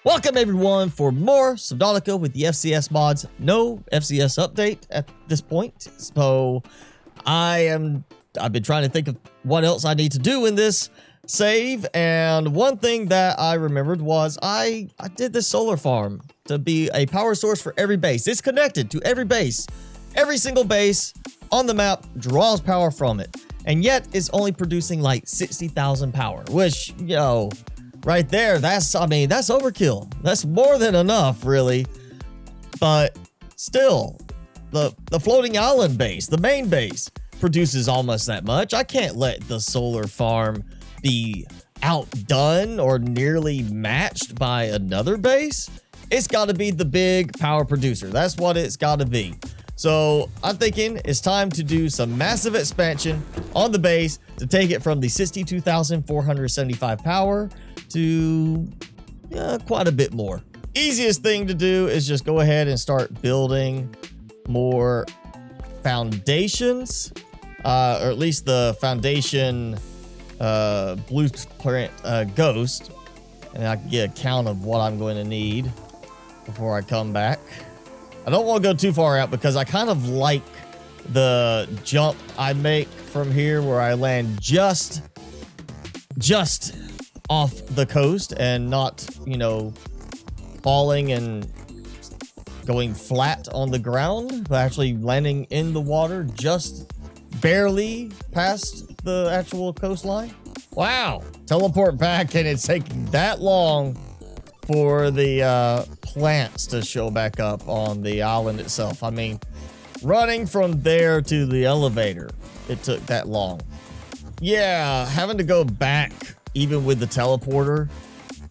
Welcome everyone for more Subnautica with the FCS mods. No FCS update at this point, so I've been trying to think of what else I need to do in this save, and one thing that I remembered was I did this solar farm to be a power source for every base. It's connected to every base. Every single base on the map draws power from it, and yet it's only producing like 60,000 power, which, yo, right there, that's overkill. That's more than enough, really. But still, the floating island base, the main base, produces almost that much. I can't let the solar farm be outdone or nearly matched by another base. It's got to be the big power producer. That's what it's got to be. So I'm thinking it's time to do some massive expansion on the base to take it from the 62,475 power to quite a bit more. Easiest thing to do is just go ahead and start building more foundations, or at least the foundation blueprint ghost, and I can get a count of what I'm going to need before I come back. I don't want to go too far out because I kind of like the jump I make from here where I land just off the coast and not, you know, falling and going flat on the ground, but actually landing in the water just barely past the actual coastline. Wow. Teleport back and it's taking that long for the plants to show back up on the island itself. I mean, running from there to the elevator, it took that long. Yeah, having to go back even with the teleporter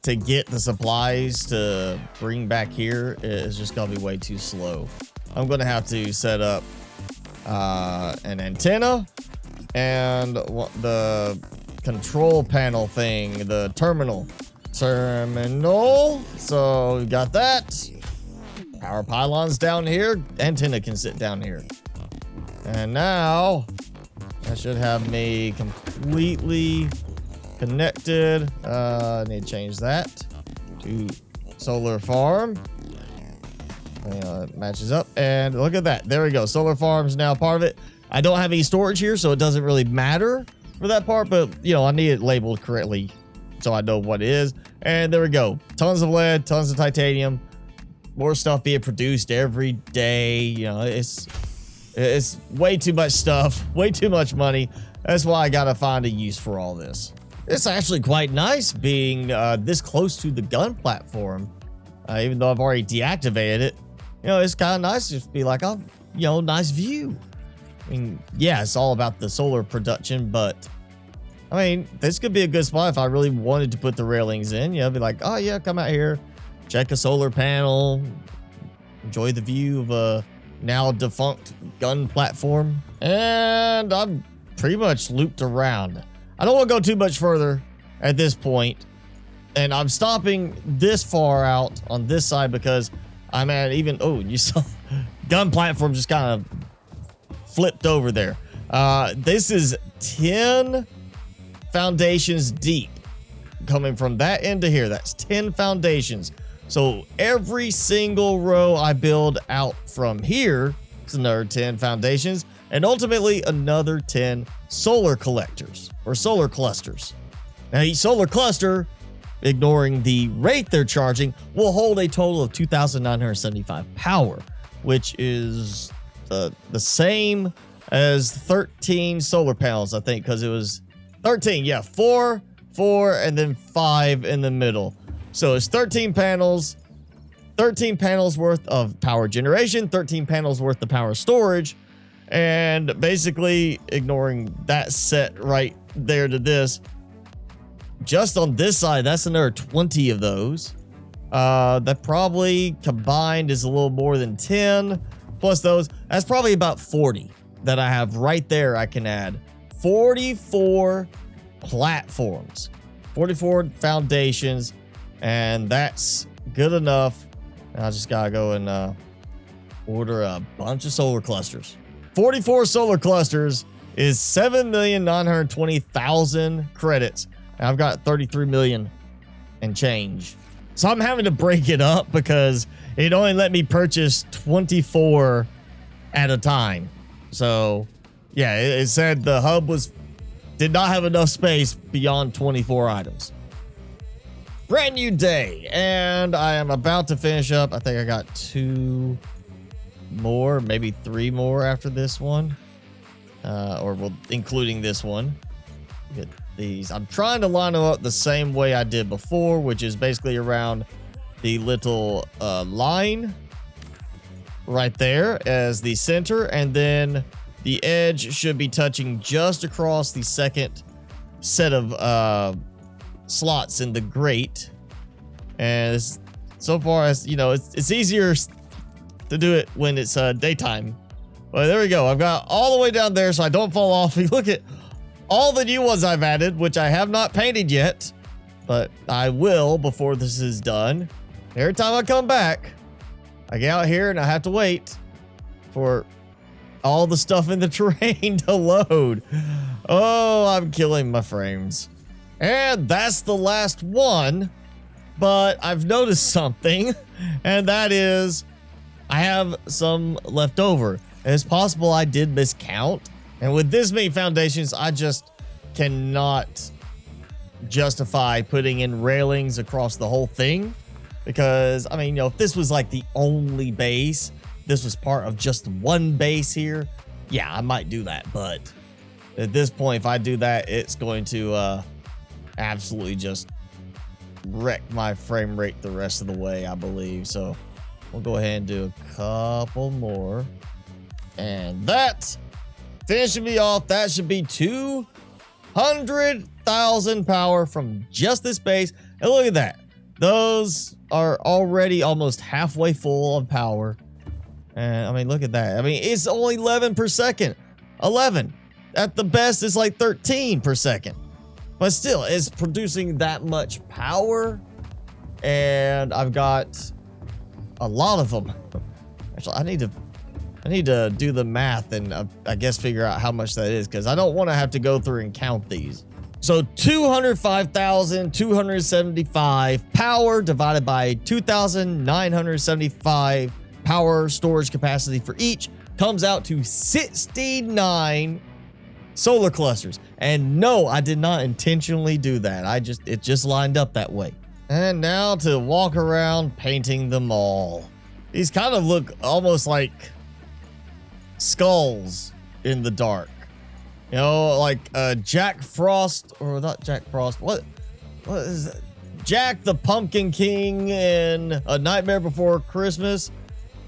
to get the supplies to bring back here is just gonna be way too slow. I'm gonna have to set up an antenna and the control panel thing, the terminal. So we got that. Power pylons down here. Antenna can sit down here. And now that should have me completely connected. I need to change that to solar farm. It matches up, and look at that. There we go. Solar farm's now part of it. I don't have any storage here, so it doesn't really matter for that part, but you know, I need it labeled correctly so I know what it is. And there we go. Tons of lead, tons of titanium, more stuff being produced every day. You know, it's way too much stuff, way too much money. That's why I gotta find a use for all this. It's actually quite nice being this close to the gun platform, even though I've already deactivated it. You know, it's kind of nice to just be like, oh, you know, nice view. I mean, yeah, it's all about the solar production, but I mean, this could be a good spot if I really wanted to put the railings in. You know, be like, oh yeah, come out here, check a solar panel, enjoy the view of a now defunct gun platform. And I'm pretty much looped around. I don't want to go too much further at this point, and I'm stopping this far out on this side because I'm at even, oh, you saw gun platform just kind of flipped over there. This is 10 foundations deep coming from that end to here. That's 10 foundations. So every single row I build out from here is another 10 foundations, and ultimately another 10 solar collectors or solar clusters. Now each solar cluster, ignoring the rate they're charging, will hold a total of 2,975 power, which is the same as 13 solar panels, I think, because it was 13, yeah, 4, and then 5 in the middle. So it's 13 panels worth of power generation, 13 panels worth of power storage, and basically ignoring that set right there to this, just on this side, that's another 20 of those. That probably combined is a little more than 10, plus those, that's probably about 40 that I have right there. I can add 44 platforms, 44 foundations, and that's good enough. I just gotta go and order a bunch of solar clusters. 44 solar clusters is 7,920,000 credits. And I've got 33 million and change. So I'm having to break it up because it only let me purchase 24 at a time. So yeah, it said the hub did not have enough space beyond 24 items. Brand new day, and I am about to finish up. I think I got 2 more, maybe 3 more after this one, including this one. Get these. I'm trying to line them up the same way I did before, which is basically around the little line right there as the center, and then the edge should be touching just across the second set of slots in the grate. And so far as you know, it's easier to do it when it's daytime. But there we go. I've got all the way down there so I don't fall off. You look at all the new ones I've added, which I have not painted yet, but I will before this is done. Every time I come back, I get out here and I have to wait for all the stuff in the terrain to load. Oh, I'm killing my frames. And that's the last one, but I've noticed something, and that is I have some left over. It's possible I did miscount, and with this many foundations, I just cannot justify putting in railings across the whole thing, because I mean, you know, if this was like the only base, this was part of just one base here, yeah, I might do that. But at this point, if I do that, it's going to absolutely just wreck my frame rate the rest of the way, I believe. So we'll go ahead and do a couple more, and that finishing me off. That should be 200,000 power from just this base. And look at that, those are already almost halfway full of power. And I mean, look at that. I mean, it's only 11 per second. 11 at the best is like 13 per second, but still it's producing that much power. And I've got a lot of them. Actually, I need to do the math and I guess figure out how much that is, because I don't want to have to go through and count these. So 205,275 power divided by 2,975 power storage capacity for each comes out to 69 solar clusters. And no, I did not intentionally do that. It just lined up that way. And now to walk around painting them all. These kind of look almost like skulls in the dark. You know, like Jack Frost, or not Jack Frost. What is that? Jack the Pumpkin King in A Nightmare Before Christmas.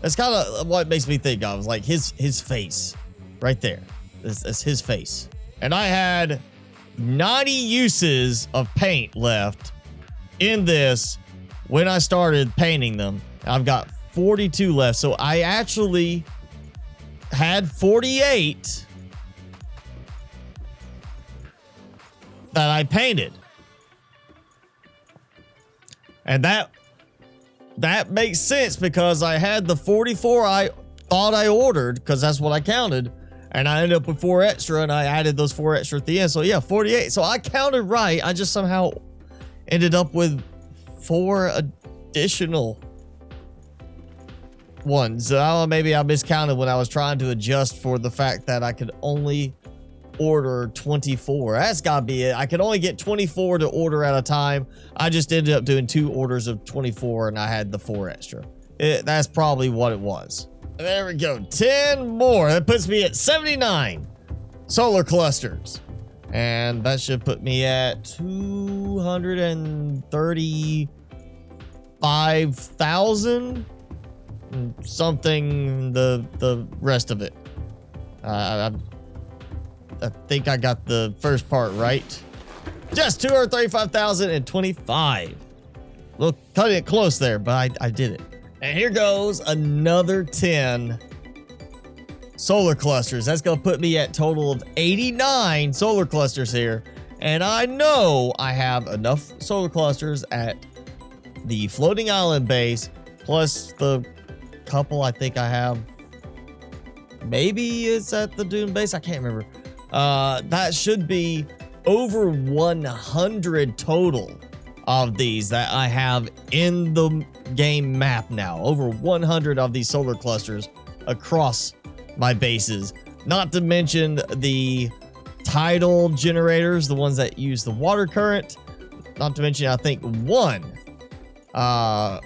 That's kind of what it makes me think of. Like his face right there. That's his face. And I had 90 uses of paint left in this when I started painting them. I've got 42 left. So I actually had 48 that I painted. And that makes sense because I had the 44 I thought I ordered, because that's what I counted, and I ended up with 4 extra, and I added those 4 extra at the end. So yeah, 48. So I counted right. I just somehow ended up with 4 additional ones. Maybe I miscounted when I was trying to adjust for the fact that I could only order 24. That's gotta be it. I could only get 24 to order at a time. I just ended up doing 2 orders of 24, and I had the 4 extra. That's probably what it was. There we go. 10 more. That puts me at 79 solar clusters. And that should put me at 235,000 something, the rest of it. I think I got the first part right. Just 235,025. Look, cutting it close there, but I did it. And here goes another 10 solar clusters. That's gonna put me at total of 89 solar clusters here. And I know I have enough solar clusters at the floating island base, plus the couple I think I have. Maybe it's at the dune base. I can't remember. That should be over 100 total. of these that I have in the game map now. Over 100 of these solar clusters across my bases. Not to mention the tidal generators, the ones that use the water current. Not to mention, I think one of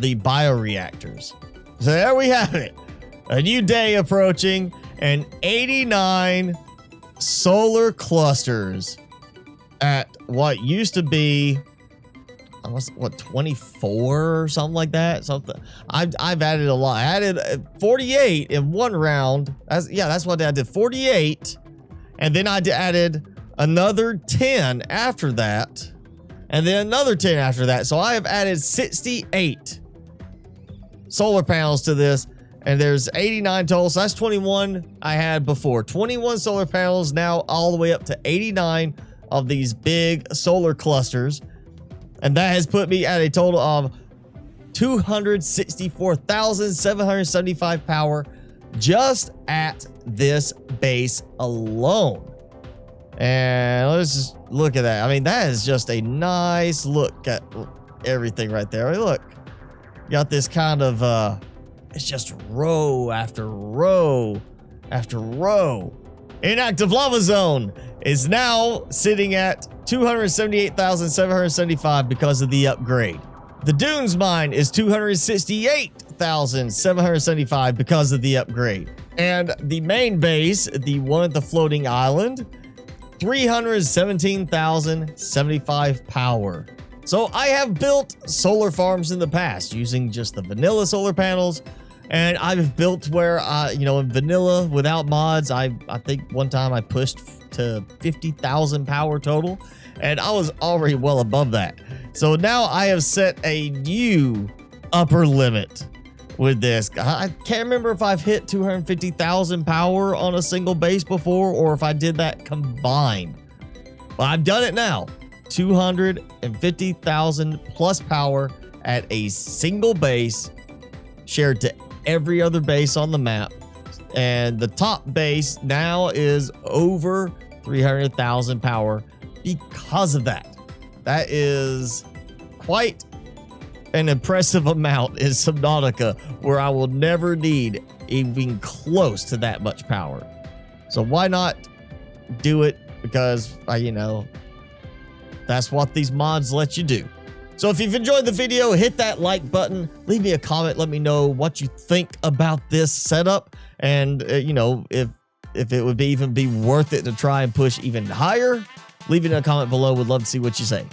the bioreactors. So there we have it. A new day approaching, and 89 solar clusters at what used to be, what, 24 or something like that. Something. I've added a lot. I added 48 in one round. That's what I did. 48, and then I added another 10 after that, and then another 10 after that. So I have added 68 solar panels to this, and there's 89 total. So that's 21 I had before. 21 solar panels, now all the way up to 89 of these big solar clusters. And that has put me at a total of 264,775 power just at this base alone. And let's just look at that. I mean, that is just a nice look at everything right there. I mean, look, you got this kind of, it's just row after row after row. Inactive lava zone is now sitting at 278,775 because of the upgrade. The Dunes mine is 268,775 because of the upgrade. And the main base, the one at the floating island, 317,075 power. So I have built solar farms in the past using just the vanilla solar panels. And I've built where, in vanilla without mods, I think one time I pushed to 50,000 power total, and I was already well above that. So now I have set a new upper limit with this. I can't remember if I've hit 250,000 power on a single base before, or if I did that combined. But I've done it now. 250,000 plus power at a single base, shared to every other base on the map, and the top base now is over 300,000 power because of that. That is quite an impressive amount in Subnautica, where I will never need even close to that much power. So why not do it? Because that's what these mods let you do. So if you've enjoyed the video, hit that like button, leave me a comment, let me know what you think about this setup, and if it would even be worth it to try and push even higher. Leave it in a comment below, would love to see what you say.